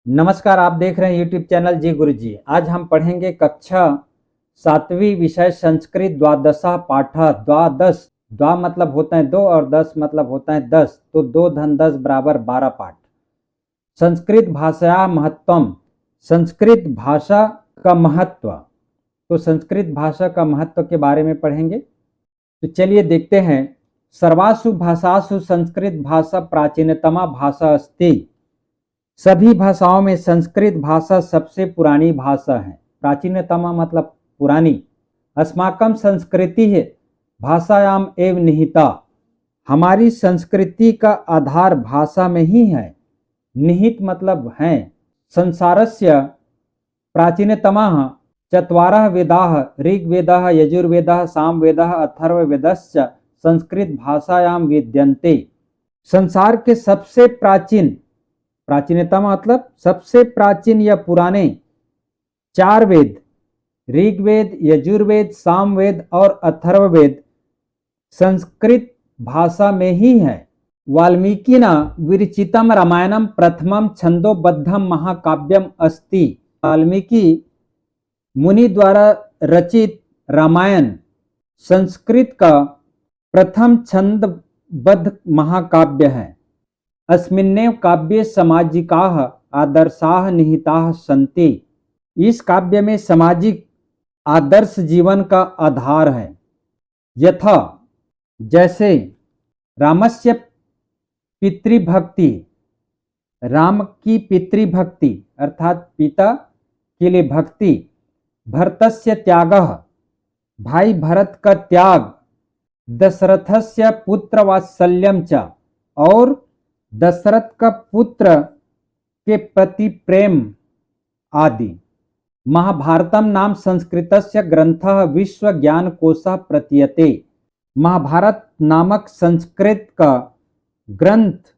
नमस्कार, आप देख रहे हैं यूट्यूब चैनल जी गुरुजी। आज हम पढ़ेंगे कक्षा 7वीं विषय संस्कृत द्वादशा पाठ द्वादश। द्वा मतलब होता है दो और दस मतलब होता है 10, तो 2 धन 10 बराबर 12 पाठ। संस्कृत भाषा महत्वम, संस्कृत भाषा का महत्व। तो संस्कृत भाषा का महत्व के बारे में पढ़ेंगे। तो चलिए देखते हैं। सर्वासु भाषासु संस्कृत भाषा प्राचीनतमा भाषा अस्ति। सभी भाषाओं में संस्कृत भाषा सबसे पुरानी भाषा है। प्राचीनतमा मतलब पुरानी। अस्माकं संस्कृति है भाषायाम एव निहिता। हमारी संस्कृति का आधार भाषा में ही है। निहित मतलब है। संसारस्य प्राचीनतमः चत्वारः वेदाः ऋग्वेदः यजुर्वेदः सामवेदः अथर्ववेदश्च संस्कृत भाषायाम विद्यन्ते। संसार के सबसे प्राचीनतम मतलब सबसे प्राचीन या पुराने 4 वेद ऋग्वेद यजुर्वेद सामवेद और अथर्ववेद संस्कृत भाषा में ही है। वाल्मीकिना विरचितम रामायणम प्रथमम छंदोबद्धम महाकाव्यम अस्ति। वाल्मीकि मुनि द्वारा रचित रामायण संस्कृत का प्रथम छंदबद्ध महाकाव्य है। अस्मिन्नेव काव्ये सामाजिकाः आदर्शाः निहिताः सन्ति। इस काव्य में सामाजिक आदर्श जीवन का आधार है। यथा जैसे रामस्य पितृभक्ति, राम की पितृभक्ति अर्थात पिता के लिए भक्ति, भरतस्य त्यागः भाई भरत का त्याग, दशरथस्य पुत्र वात्सल्यम च और दशरथ का पुत्र के प्रति प्रेम आदि। महाभारतम नाम संस्कृतस्य ग्रंथः विश्व ज्ञान कोशः प्रतीयते। महाभारत नामक संस्कृत का ग्रंथ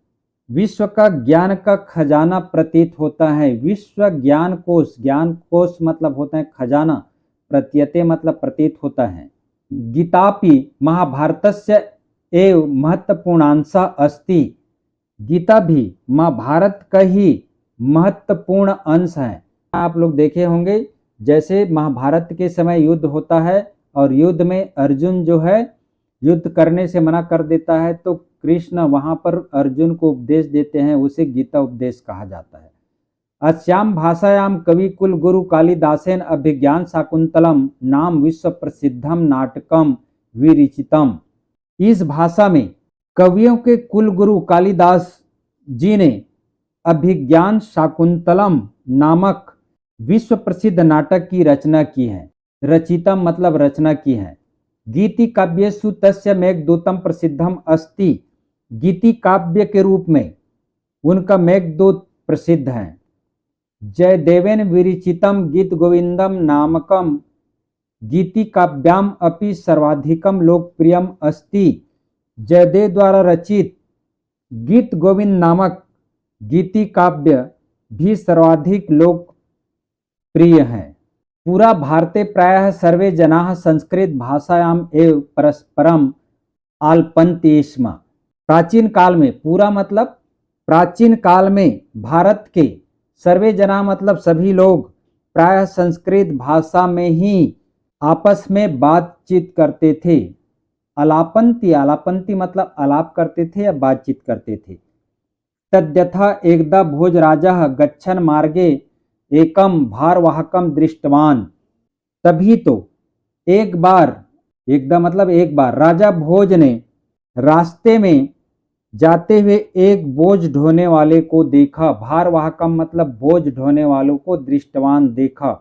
विश्व का ज्ञान का खजाना प्रतीत होता है। विश्व ज्ञान कोश मतलब होता है खजाना, प्रतीयते मतलब प्रतीत होता है। गीतापि महाभारतस्य एव महत्वपूर्णांशः अस्ति। गीता भी महाभारत का ही महत्वपूर्ण अंश है। आप लोग देखे होंगे जैसे महाभारत के समय युद्ध होता है और युद्ध में अर्जुन जो है युद्ध करने से मना कर देता है, तो कृष्ण वहां पर अर्जुन को उपदेश देते हैं, उसे गीता उपदेश कहा जाता है। अस्याम भाषायाम कवि कुल गुरु कालिदासेन अभिज्ञान शाकुंतलम नाम विश्व प्रसिद्धम नाटकम विरचितम। इस भाषा में कवियों के कुल गुरु कालिदास जी ने अभिज्ञान शाकुंतलम नामक विश्व प्रसिद्ध नाटक की रचना की है। रचितम मतलब रचना की है। गीति काव्येषु तस्य मेघदूतम प्रसिद्धम अस्ति। गीति काव्य के रूप में उनका मेघदूत प्रसिद्ध है। जयदेवेन विरचितम गीत गोविंदम नामकम गीति काव्याम अपि सर्वाधिकम लोकप्रियम अस्ति। जयदेव द्वारा रचित गीत गोविंद नामक गीति काव्य भी सर्वाधिक लोकप्रिय है। पूरा भारते प्रायः सर्वे जनाः संस्कृत भाषायाम एव परस्परम आलपन्ति स्म। प्राचीन काल में, पूरा मतलब प्राचीन काल में भारत के सर्वे जना मतलब सभी लोग प्रायः संस्कृत भाषा में ही आपस में बातचीत करते थे। आलापंती मतलब आलाप करते थे या बातचीत करते थे। तद्यथा एकदा भोजराजः गच्छन् मार्गे एकम भारवाहकम दृष्टवान। तभी तो एक बार, एकदा मतलब एक बार, राजा भोज ने रास्ते में जाते हुए एक बोझ ढोने वाले को देखा। भारवाहकम मतलब बोझ ढोने वालों को, दृष्टवान देखा।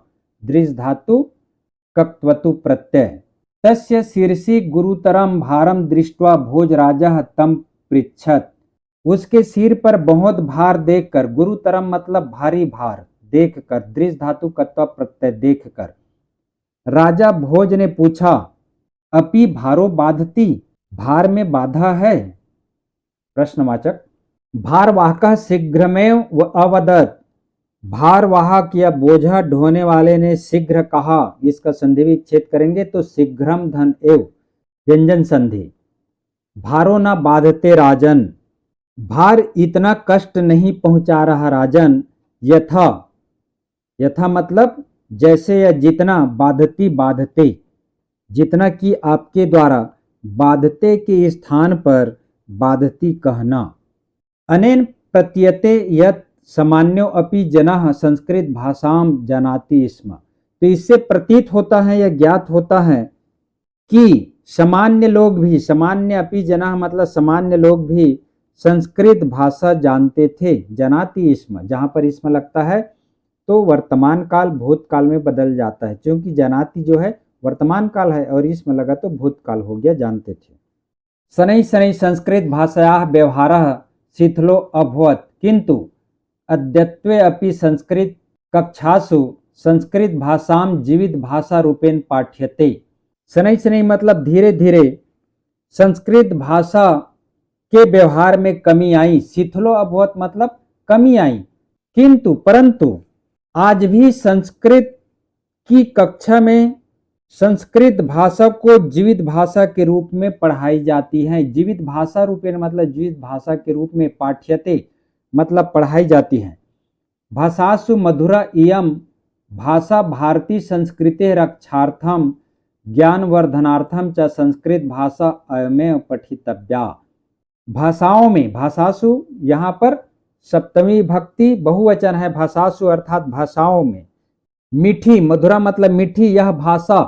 दृश्य धातु कक्त्वतु प्रत्यय। तस्य शीर्षि गुरुतरम भारम दृष्ट्वा भोजराजः तम पृच्छत। उसके सिर पर बहुत भार देखकर, गुरुतरम मतलब भारी भार देखकर, दृश्य धातु कत्व प्रत्यय देखकर राजा भोज ने पूछा, अपि भारो बाधती, भार में बाधा है? प्रश्नवाचक। भारवाहकः शीघ्रमेव अवदत्। भारवाहक या बोझा ढोने वाले ने शीघ्र कहा। इसका संधि विच्छेद करेंगे तो शीघ्रम धन एव व्यंजन संधि। भारो न बाधते राजन, भार इतना कष्ट नहीं पहुंचा रहा राजन। यथा, यथा मतलब जैसे या जितना, बाधती बाधते, जितना कि आपके द्वारा, बाधते के स्थान पर बाधती कहना। अनेन प्रतीयते यत् सामान्यो अपि जनाः संस्कृत भाषाम जानाति स्म। तो इससे प्रतीत होता है या ज्ञात होता है कि सामान्य लोग भी, सामान्य अपि जनाः मतलब सामान्य लोग भी संस्कृत भाषा जानते थे। जानाति स्म, जहां पर इसमें लगता है तो वर्तमान काल भूतकाल में बदल जाता है, क्योंकि जानाति जो है वर्तमान काल है और इसमें लगा तो भूतकाल हो गया, जानते थे। शनै शनै संस्कृत भाषायाः व्यवहारः शिथिलो अभवत्, किंतु अद्यत्वे अपि संस्कृत कक्षासु संस्कृत भाषाम जीवित भाषा रूपेण पाठ्यते। शनै शनै मतलब धीरे धीरे संस्कृत भाषा के व्यवहार में कमी आई। शिथिलो अभवत् मतलब कमी आई, किंतु परंतु आज भी संस्कृत की कक्षा में संस्कृत भाषा को जीवित भाषा के रूप में पढ़ाई जाती है। जीवित भाषा रूपेण मतलब जीवित भाषा के रूप में, पाठ्यते मतलब पढ़ाई जाती है। भाषासु मधुरा इयं भाषा भारतीय संस्कृते रक्षार्थम ज्ञानवर्धनार्थम च संस्कृत भाषा अयमेव पठितव्या। भाषाओं में, भाषासु यहाँ पर सप्तमी भक्ति बहुवचन है, भाषासु अर्थात भाषाओं में। मीठी, मधुरा मतलब मीठी, यह भाषा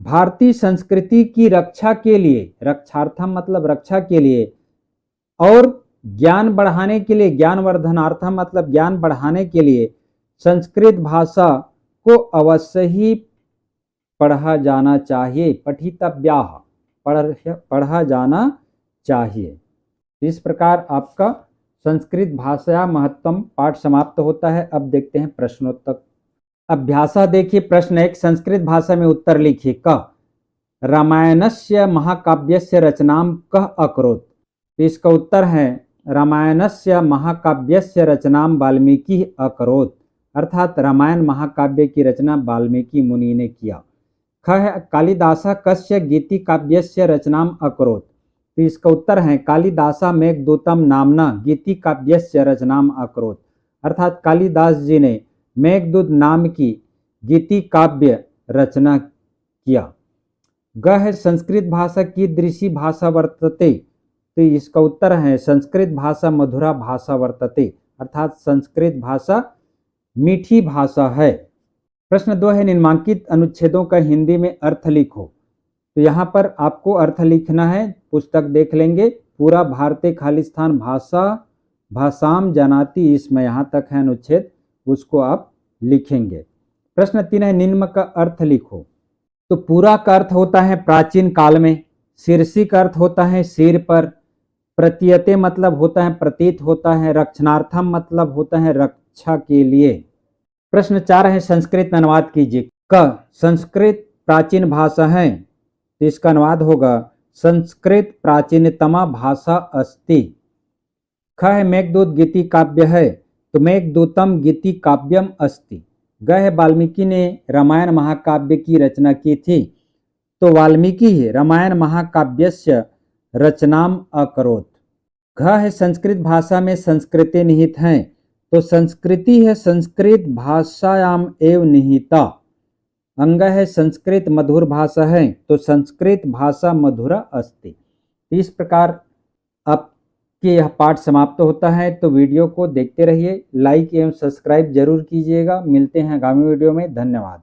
भारतीय संस्कृति की रक्षा के लिए, रक्षार्थम मतलब रक्षा के लिए, और ज्ञान बढ़ाने के लिए, ज्ञानवर्धनार्थम मतलब ज्ञान बढ़ाने के लिए संस्कृत भाषा को अवश्य ही पढ़ा जाना चाहिए। पठितव्या, पढ़ा जाना चाहिए। इस प्रकार आपका संस्कृत भाषा महत्तम पाठ समाप्त होता है। अब देखते हैं प्रश्नोत्तर अभ्यासा। देखिए प्रश्न 1, संस्कृत भाषा में उत्तर लिखिए। क, रामायणस्य महाकाव्यस्य रचनाम कः अकरोत्। इसका उत्तर है रामायणस्य महाकाव्यस्य रचनाम वाल्मीकि अकरोत्, अर्थात रामायण महाकाव्य की रचना वाल्मीकि मुनि ने किया। ख है कालिदासः कस्य गीति काव्यस्य रचनाम अकरोत्। तो इसका उत्तर है कालिदासा मेघदूतम नामना गीति काव्यस्य रचनाम अकरोत्, अर्थात कालिदास जी ने मेघदूत नाम की गीति काव्य रचना किया। ग है संस्कृत भाषा कीदृशी भाषा वर्तते। तो इसका उत्तर है संस्कृत भाषा मधुरा भाषा वर्तते, अर्थात संस्कृत भाषा मीठी भाषा है। प्रश्न 2 है निम्नांकित अनुच्छेदों का हिंदी में अर्थ लिखो। तो यहाँ पर आपको अर्थ लिखना है, पुस्तक देख लेंगे। पूरा भारतीय खालिस्तान भाषा भाषाम जानाति, इसमें यहाँ तक है अनुच्छेद, उसको आप लिखेंगे। प्रश्न 3 है निम्न का अर्थ लिखो। तो पूरा का अर्थ होता है प्राचीन काल में, शीर्षी का अर्थ होता है सिर पर, प्रतीयते मतलब होता है प्रतीत होता है, रक्षणार्थम मतलब होता है रक्षा के लिए। प्रश्न 4 है संस्कृत में अनुवाद कीजिए। क, संस्कृत प्राचीन भाषा है, तो इसका अनुवाद होगा संस्कृत प्राचीनतमा भाषा अस्ति। ख है मेघदूत गीति काव्य है, तो मेघदूतम गीति काव्यम अस्ति। ग है वाल्मीकि ने रामायण महाकाव्य की रचना की थी, तो वाल्मीकि रामायण महाकाव्यस्य रचनाम अकरोत्। घ है संस्कृत भाषा में संस्कृति निहित हैं, तो संस्कृति है संस्कृत भाषायाम एव निहिता। अंग है संस्कृत मधुर भाषा है, तो संस्कृत भाषा मधुरा अस्ति। इस प्रकार आपके यह पाठ समाप्त होता है। तो वीडियो को देखते रहिए, लाइक एवं सब्सक्राइब जरूर कीजिएगा। मिलते हैं आगामी वीडियो में, धन्यवाद।